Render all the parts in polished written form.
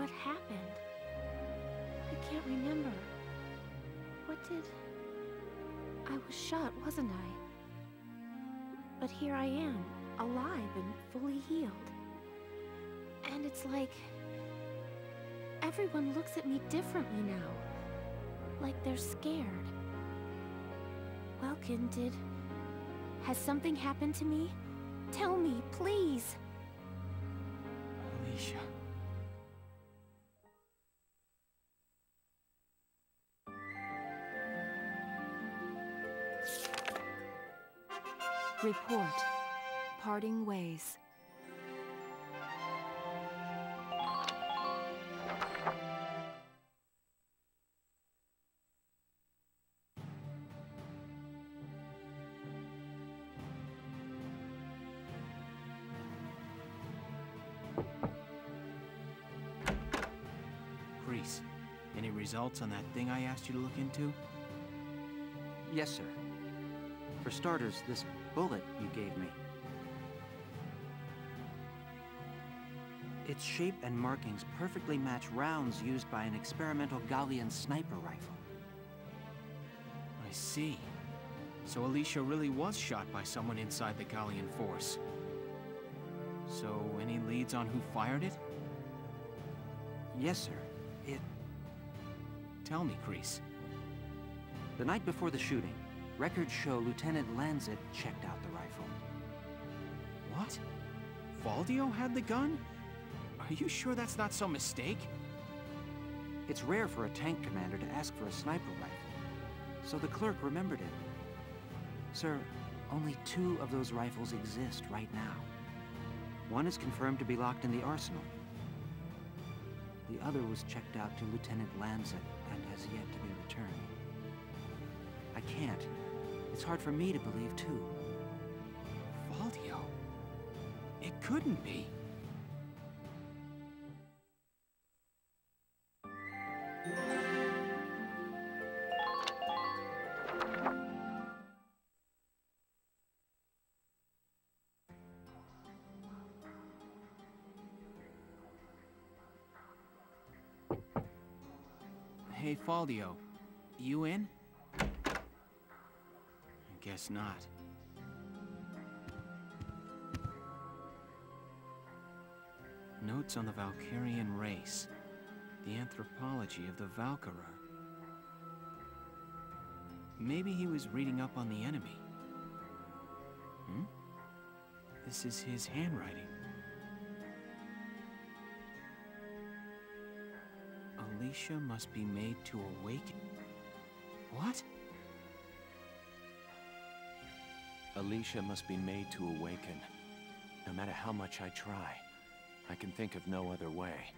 what happened? I can't remember. What did... I was shot, wasn't I? But here I am, alive and fully healed. And it's like... everyone looks at me differently now. Like they're scared. Welkin, has something happened to me? Tell me, please! Alicia... Report. Parting ways. Grease, any results on that thing I asked you to look into? Yes, sir. For starters, this bullet you gave me. Its shape and markings perfectly match rounds used by an experimental Gallian sniper rifle. I see. So Alicia really was shot by someone inside the Gallian force. So, any leads on who fired it? Yes, sir. Tell me, Grease. The night before the shooting, records show Lieutenant Lanzet checked out the rifle. What? Valdio had the gun? Are you sure that's not some mistake? It's rare for a tank commander to ask for a sniper rifle, so the clerk remembered it. Sir, only 2 of those rifles exist right now. One is confirmed to be locked in the arsenal. The other was checked out to Lieutenant Lanzet and has yet to be returned. I can't. It's hard for me to believe, too. Valdio? It couldn't be. Hey, Valdio. You in? I guess not. Notes on the Valkyrian race. The anthropology of the Valkyra. Maybe he was reading up on the enemy. This is his handwriting. Alicia must be made to awaken. What? Alicia must be made to awaken. No matter how much I try, I can think of no other way.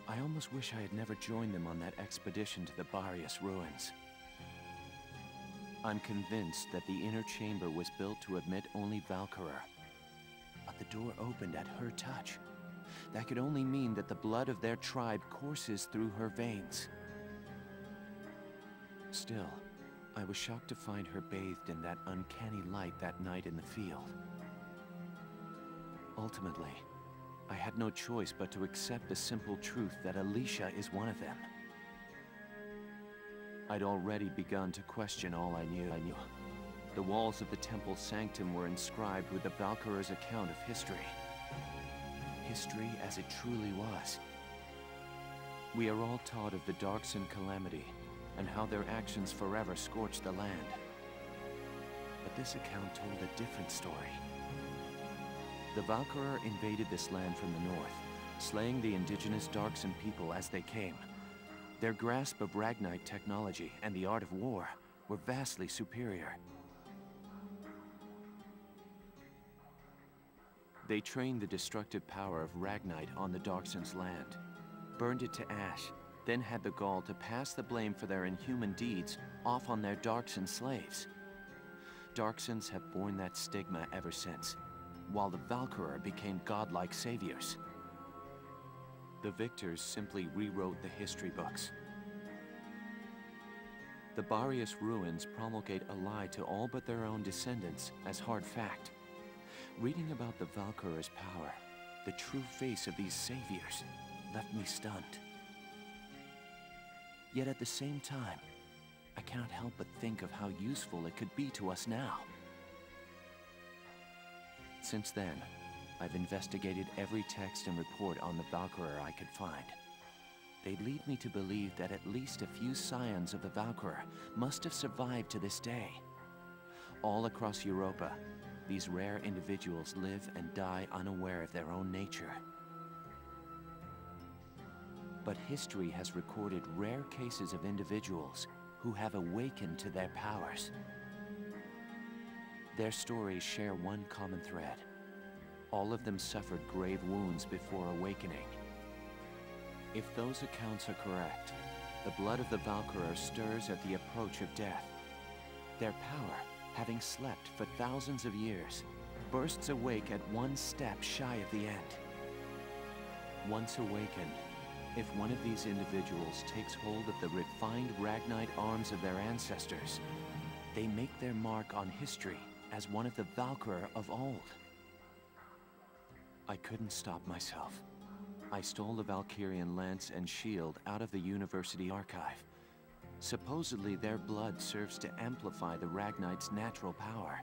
I almost wish I had never joined them on that expedition to the Valkyria ruins. I'm convinced that the inner chamber was built to admit only Valkyria. But the door opened at her touch. That could only mean that the blood of their tribe courses through her veins. Still, I was shocked to find her bathed in that uncanny light that night in the field. Ultimately, I had no choice but to accept the simple truth that Alicia is one of them. I'd already begun to question all I knew. The walls of the temple sanctum were inscribed with the Valkyria's account of history. History as it truly was. We are all taught of the Darkson calamity, and how their actions forever scorched the land. But this account told a different story. The Valkyria invaded this land from the north, slaying the indigenous Darkson people as they came. Their grasp of Ragnite technology and the art of war were vastly superior. They trained the destructive power of Ragnite on the Darkson's land, burned it to ash, then had the gall to pass the blame for their inhuman deeds off on their Darkson slaves. Darksons have borne that stigma ever since, while the Valkyria became godlike saviors. The victors simply rewrote the history books. The Valkyria ruins promulgate a lie to all but their own descendants as hard fact. Reading about the Valkyria's power, the true face of these saviors, left me stunned. Yet at the same time, I cannot help but think of how useful it could be to us now. Since then, I've investigated every text and report on the Valkyria I could find. They lead me to believe that at least a few scions of the Valkyria must have survived to this day. All across Europa, these rare individuals live and die unaware of their own nature. But history has recorded rare cases of individuals who have awakened to their powers. Their stories share one common thread. All of them suffered grave wounds before awakening. If those accounts are correct, the blood of the Valkyria stirs at the approach of death. Their power, having slept for thousands of years, bursts awake at one step shy of the end. Once awakened, if one of these individuals takes hold of the refined Ragnite arms of their ancestors, they make their mark on history as one of the Valkyria of old. I couldn't stop myself. I stole the Valkyrian lance and shield out of the university archive. Supposedly, their blood serves to amplify the Ragnite's natural power.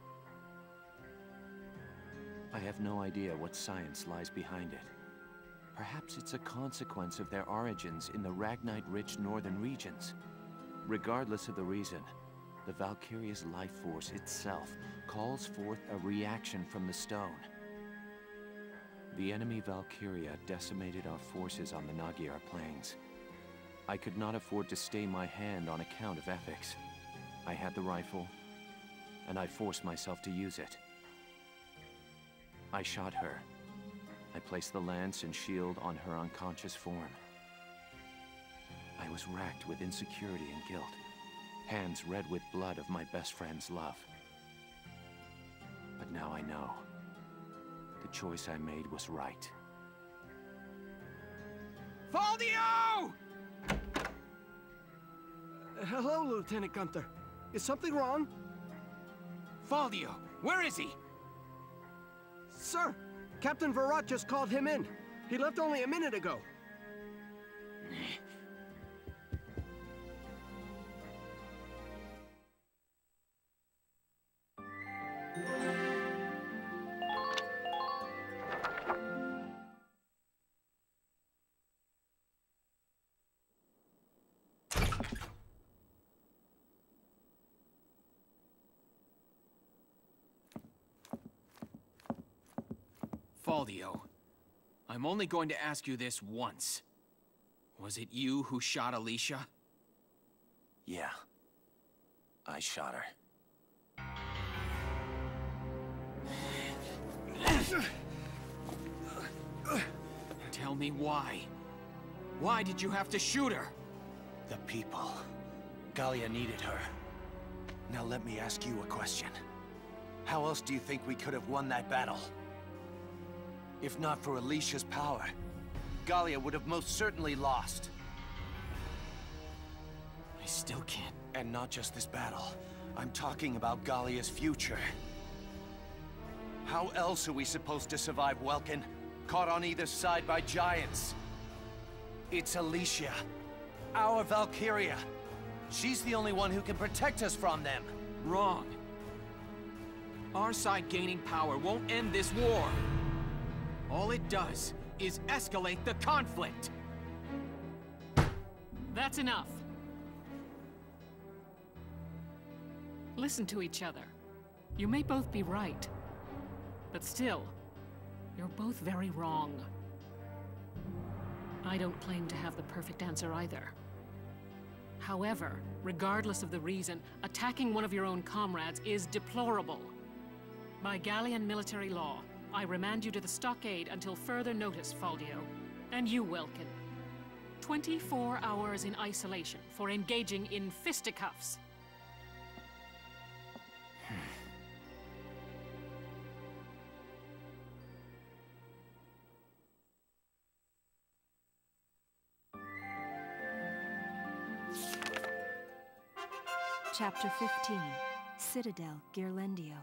I have no idea what science lies behind it. Perhaps it's a consequence of their origins in the Ragnite-rich northern regions. Regardless of the reason, the Valkyria's life force itself calls forth a reaction from the stone. The enemy Valkyria decimated our forces on the Magyar plains. I could not afford to stay my hand on account of ethics. I had the rifle, and I forced myself to use it. I shot her. I placed the lance and shield on her unconscious form. I was racked with insecurity and guilt, hands red with blood of my best friend's love. But now I know. The choice I made was right. Faldio! Hello, Lieutenant Gunther. Is something wrong? Faldio, where is he? Sir, Captain Varrot just called him in. He left only a minute ago. Faldio, I'm only going to ask you this once. Was it you who shot Alicia? Yeah. I shot her. Tell me why. Why did you have to shoot her? The people. Gallia needed her. Now let me ask you a question. How else do you think we could have won that battle? If not for Alicia's power, Gallia would have most certainly lost. I still can't. And not just this battle. I'm talking about Gallia's future. How else are we supposed to survive Welkin, caught on either side by giants? It's Alicia, our Valkyria. She's the only one who can protect us from them. Wrong. Our side gaining power won't end this war. All it does is escalate the conflict. That's enough. Listen to each other. You may both be right, but still, you're both very wrong. I don't claim to have the perfect answer either. However, regardless of the reason, attacking one of your own comrades is deplorable. By Gallian military law, I remand you to the stockade until further notice, Faldio. And you, Welkin. 24 hours in isolation for engaging in fisticuffs. Chapter 15, Citadel Ghirlandaio.